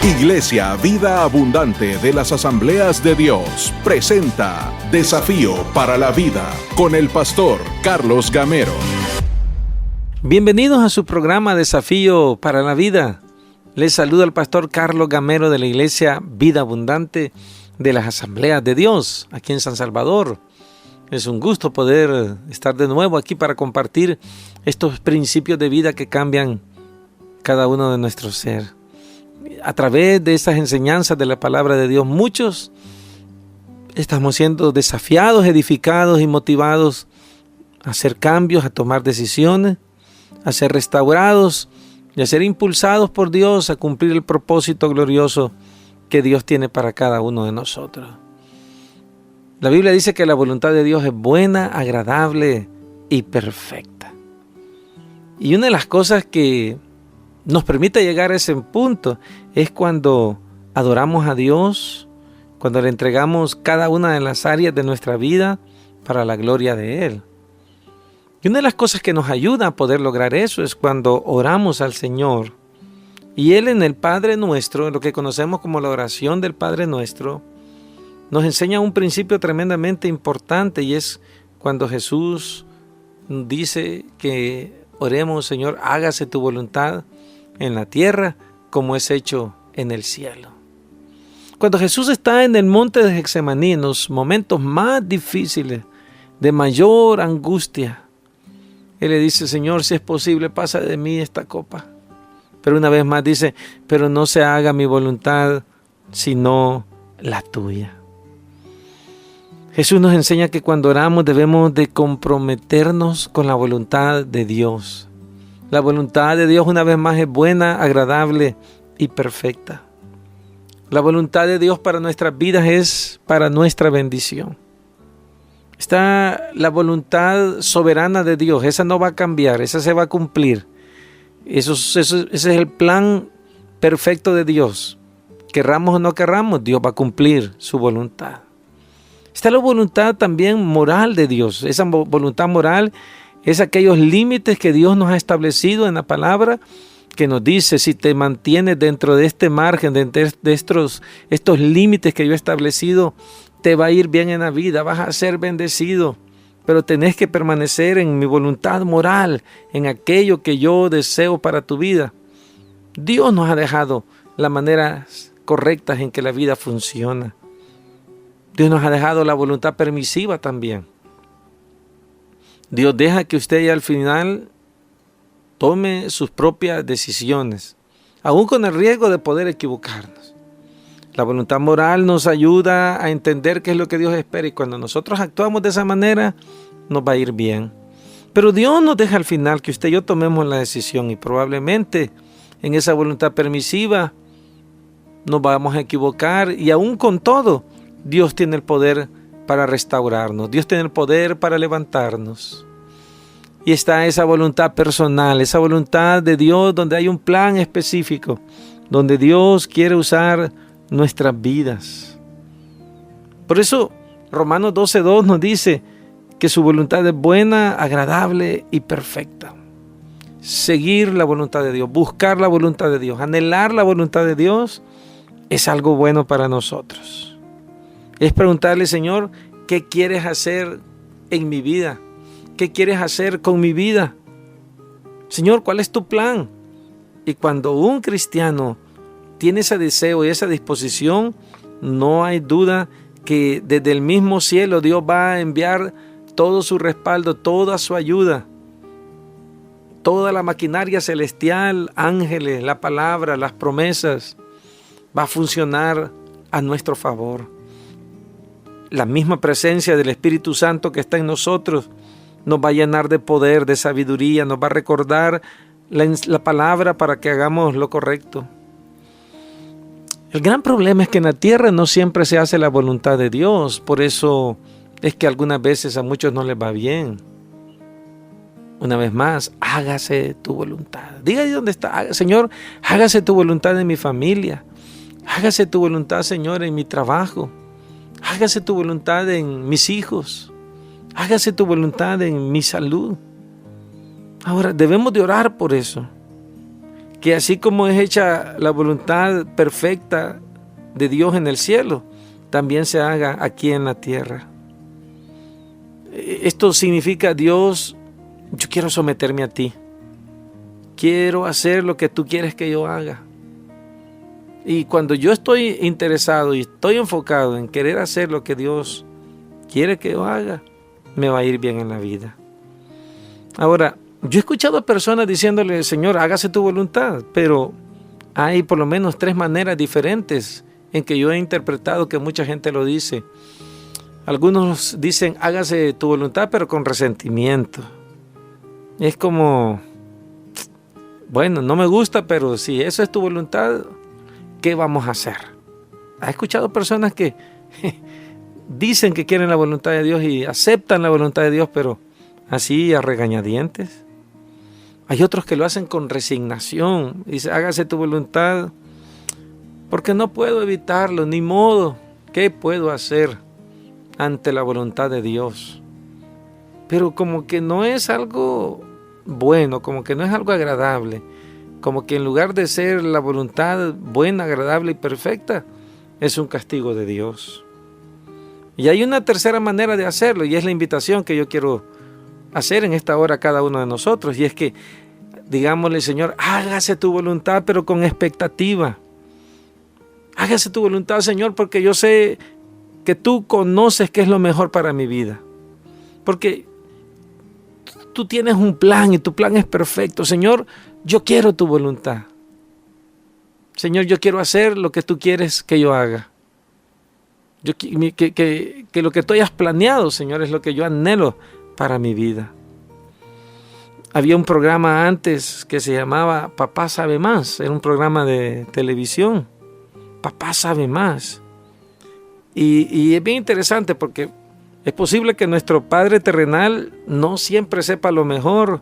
Iglesia Vida Abundante de las Asambleas de Dios presenta Desafío para la Vida con el pastor Carlos Gamero. Bienvenidos a su programa Desafío para la Vida. Les saluda el pastor Carlos Gamero de la Iglesia Vida Abundante de las Asambleas de Dios aquí en San Salvador. Es un gusto poder estar de nuevo aquí para compartir estos principios de vida que cambian cada uno de nuestro ser. A través de estas enseñanzas de la palabra de Dios, muchos estamos siendo desafiados, edificados y motivados a hacer cambios, a tomar decisiones, a ser restaurados y a ser impulsados por Dios a cumplir el propósito glorioso que Dios tiene para cada uno de nosotros. La Biblia dice que la voluntad de Dios es buena, agradable y perfecta. Y una de las cosas que nos permite llegar a ese punto es cuando adoramos a Dios, cuando le entregamos cada una de las áreas de nuestra vida para la gloria de Él. Y una de las cosas que nos ayuda a poder lograr eso es cuando oramos al Señor. Y Él en el Padre Nuestro, lo que conocemos como la oración del Padre Nuestro, nos enseña un principio tremendamente importante, y es cuando Jesús dice que oremos: Señor, hágase tu voluntad en la tierra como es hecho en el cielo. Cuando Jesús está en el monte de Getsemaní, en los momentos más difíciles, de mayor angustia, Él le dice: Señor, si es posible, pasa de mí esta copa. Pero una vez más dice: pero no se haga mi voluntad, sino la tuya. Jesús nos enseña que cuando oramos debemos de comprometernos con la voluntad de Dios. La voluntad de Dios, una vez más, es buena, agradable y perfecta. La voluntad de Dios para nuestras vidas es para nuestra bendición. Está la voluntad soberana de Dios, esa no va a cambiar, esa se va a cumplir. Ese es el plan perfecto de Dios. Querramos o no querramos, Dios va a cumplir su voluntad. Está la voluntad también moral de Dios. Esa voluntad moral es aquellos límites que Dios nos ha establecido en la palabra, que nos dice: si te mantienes dentro de este margen, de estos límites que yo he establecido, te va a ir bien en la vida, vas a ser bendecido. Pero tenés que permanecer en mi voluntad moral, en aquello que yo deseo para tu vida. Dios nos ha dejado las maneras correctas en que la vida funciona. Dios nos ha dejado la voluntad permisiva también. Dios deja que usted al final tome sus propias decisiones, aún con el riesgo de poder equivocarnos. La voluntad moral nos ayuda a entender qué es lo que Dios espera, y cuando nosotros actuamos de esa manera, nos va a ir bien. Pero Dios nos deja al final que usted y yo tomemos la decisión, y probablemente en esa voluntad permisiva nos vamos a equivocar, y aún con todo, Dios tiene el poder para restaurarnos. Dios tiene el poder para levantarnos. Y está esa voluntad personal, esa voluntad de Dios donde hay un plan específico, donde Dios quiere usar nuestras vidas. Por eso Romanos 12:2 nos dice que su voluntad es buena, agradable y perfecta. Seguir la voluntad de Dios, buscar la voluntad de Dios, anhelar la voluntad de Dios es algo bueno para nosotros. Es preguntarle: Señor, ¿qué quieres hacer en mi vida? ¿Qué quieres hacer con mi vida? Señor, ¿cuál es tu plan? Y cuando un cristiano tiene ese deseo y esa disposición, no hay duda que desde el mismo cielo Dios va a enviar todo su respaldo, toda su ayuda, toda la maquinaria celestial, ángeles, la palabra, las promesas, va a funcionar a nuestro favor. La misma presencia del Espíritu Santo que está en nosotros nos va a llenar de poder, de sabiduría, nos va a recordar la palabra para que hagamos lo correcto. El gran problema es que en la tierra no siempre se hace la voluntad de Dios, por eso es que algunas veces a muchos no les va bien. Una vez más, hágase tu voluntad. Diga ahí donde está: Señor, hágase tu voluntad en mi familia, hágase tu voluntad, Señor, en mi trabajo. Hágase tu voluntad en mis hijos. Hágase tu voluntad en mi salud. Ahora, debemos de orar por eso. que así como es hecha la voluntad perfecta de Dios en el cielo, también se haga aquí en la tierra. Esto significa: Dios, yo quiero someterme a ti. Quiero hacer lo que tú quieres que yo haga. Y cuando yo estoy interesado y estoy enfocado en querer hacer lo que Dios quiere que yo haga, me va a ir bien en la vida. Ahora, yo he escuchado a personas diciéndole: Señor, hágase tu voluntad, pero hay por lo menos 3 maneras diferentes en que yo he interpretado que mucha gente lo dice. Algunos dicen: hágase tu voluntad, pero con resentimiento. Es como: bueno, no me gusta, pero si eso es tu voluntad, ¿qué vamos a hacer? ¿Has escuchado personas que dicen que quieren la voluntad de Dios y aceptan la voluntad de Dios, pero así a regañadientes? Hay otros que lo hacen con resignación. Dice: hágase tu voluntad, porque no puedo evitarlo, ni modo. ¿Qué puedo hacer ante la voluntad de Dios? Pero como que no es algo bueno, como que no es algo agradable, como que en lugar de ser la voluntad buena, agradable y perfecta, es un castigo de Dios. Y hay una tercera manera de hacerlo, y es la invitación que yo quiero hacer en esta hora a cada uno de nosotros, y es que digámosle: Señor, hágase tu voluntad, pero con expectativa. Hágase tu voluntad, Señor, porque yo sé que tú conoces qué es lo mejor para mi vida. Porque tú tienes un plan y tu plan es perfecto. Señor, yo quiero tu voluntad. Señor, yo quiero hacer lo que tú quieres que yo haga. Que lo que tú hayas planeado, Señor, es lo que yo anhelo para mi vida. Había un programa antes que se llamaba Papá Sabe Más. Era un programa de televisión. Papá Sabe Más. Y es bien interesante porque es posible que nuestro Padre terrenal no siempre sepa lo mejor,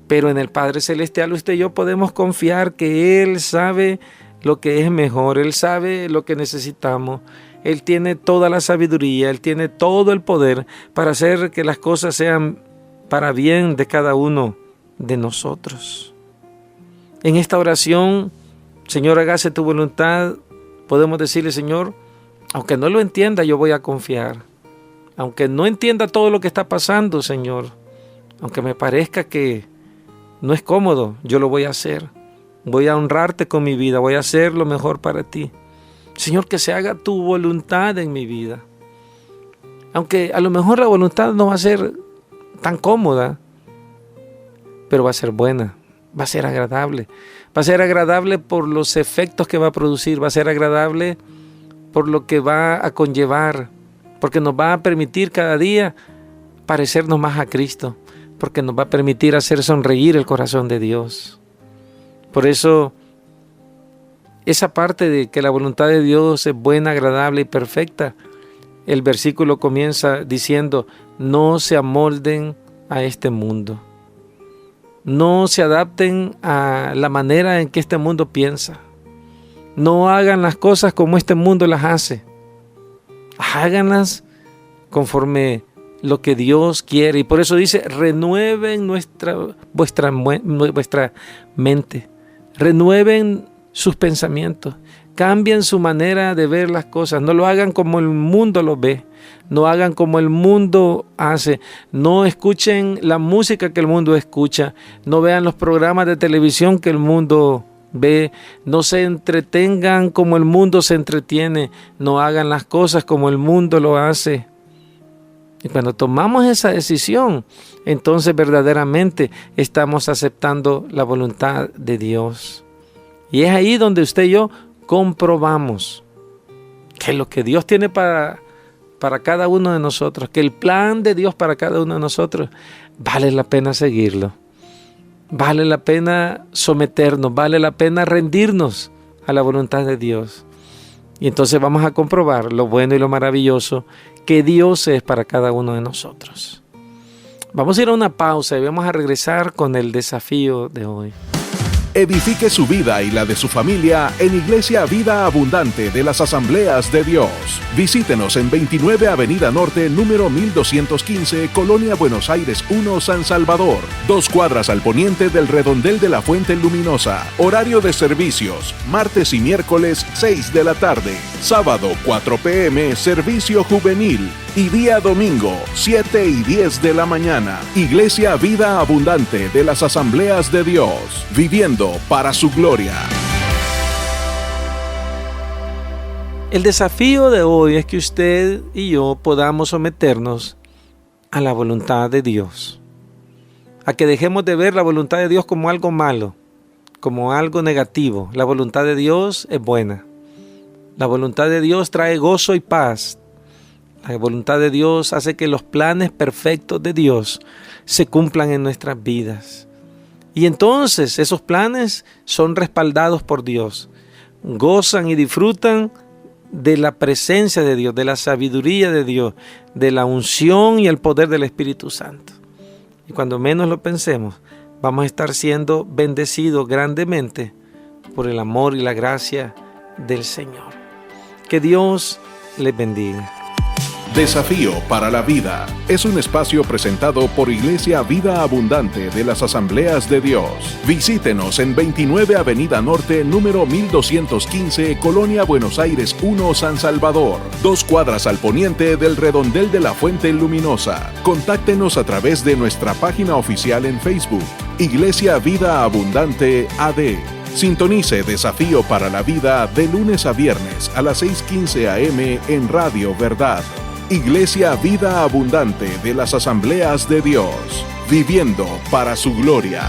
pero en el Padre celestial usted y yo podemos confiar que Él sabe lo que es mejor. Él sabe lo que necesitamos. Él tiene toda la sabiduría, Él tiene todo el poder para hacer que las cosas sean para bien de cada uno de nosotros. En esta oración, Señor, hágase tu voluntad, podemos decirle: Señor, aunque no lo entienda, yo voy a confiar. Aunque no entienda todo lo que está pasando, Señor, aunque me parezca que no es cómodo, yo lo voy a hacer. Voy a honrarte con mi vida, voy a hacer lo mejor para ti. Señor, que se haga tu voluntad en mi vida. Aunque a lo mejor la voluntad no va a ser tan cómoda, pero va a ser buena, va a ser agradable. Va a ser agradable por los efectos que va a producir, va a ser agradable por lo que va a conllevar, porque nos va a permitir cada día parecernos más a Cristo, porque nos va a permitir hacer sonreír el corazón de Dios. Por eso, esa parte de que la voluntad de Dios es buena, agradable y perfecta, el versículo comienza diciendo: no se amolden a este mundo. No se adapten a la manera en que este mundo piensa. No hagan las cosas como este mundo las hace. Háganlas conforme lo que Dios quiere. Y por eso dice: renueven vuestra mente. Renueven sus pensamientos. Cambien su manera de ver las cosas. No lo hagan como el mundo lo ve. No hagan como el mundo hace. No escuchen la música que el mundo escucha. No vean los programas de televisión que el mundo ve. No se entretengan como el mundo se entretiene. No hagan las cosas como el mundo lo hace. Y cuando tomamos esa decisión, entonces verdaderamente estamos aceptando la voluntad de Dios. Y es ahí donde usted y yo comprobamos que lo que Dios tiene para cada uno de nosotros, que el plan de Dios para cada uno de nosotros, vale la pena seguirlo. Vale la pena someternos, vale la pena rendirnos a la voluntad de Dios. Y entonces vamos a comprobar lo bueno y lo maravilloso que Dios es para cada uno de nosotros. Vamos a ir a una pausa y vamos a regresar con el desafío de hoy. Edifique su vida y la de su familia en Iglesia Vida Abundante de las Asambleas de Dios. Visítenos en 29 Avenida Norte, número 1215, Colonia Buenos Aires 1, San Salvador. 2 cuadras al poniente del redondel de la Fuente Luminosa. Horario de servicios: martes y miércoles 6 de la tarde. Sábado 4 p.m. servicio juvenil. Y día domingo 7 y 10 de la mañana. Iglesia Vida Abundante de las Asambleas de Dios. Viviendo para su gloria. El desafío de hoy es que usted y yo podamos someternos a la voluntad de Dios. A que dejemos de ver la voluntad de Dios como algo malo, como algo negativo. La voluntad de Dios es buena. La voluntad de Dios trae gozo y paz. La voluntad de Dios hace que los planes perfectos de Dios se cumplan en nuestras vidas. Y entonces esos planes son respaldados por Dios. Gozan y disfrutan de la presencia de Dios, de la sabiduría de Dios, de la unción y el poder del Espíritu Santo. Y cuando menos lo pensemos, vamos a estar siendo bendecidos grandemente por el amor y la gracia del Señor. Que Dios les bendiga. Desafío para la Vida es un espacio presentado por Iglesia Vida Abundante de las Asambleas de Dios. Visítenos en 29 Avenida Norte, número 1215, Colonia Buenos Aires 1, San Salvador. 2 cuadras al poniente del redondel de la Fuente Luminosa. Contáctenos a través de nuestra página oficial en Facebook, Iglesia Vida Abundante AD. Sintonice Desafío para la Vida de lunes a viernes a las 6:15 a.m. en Radio Verdad. Iglesia Vida Abundante de las Asambleas de Dios, viviendo para su gloria.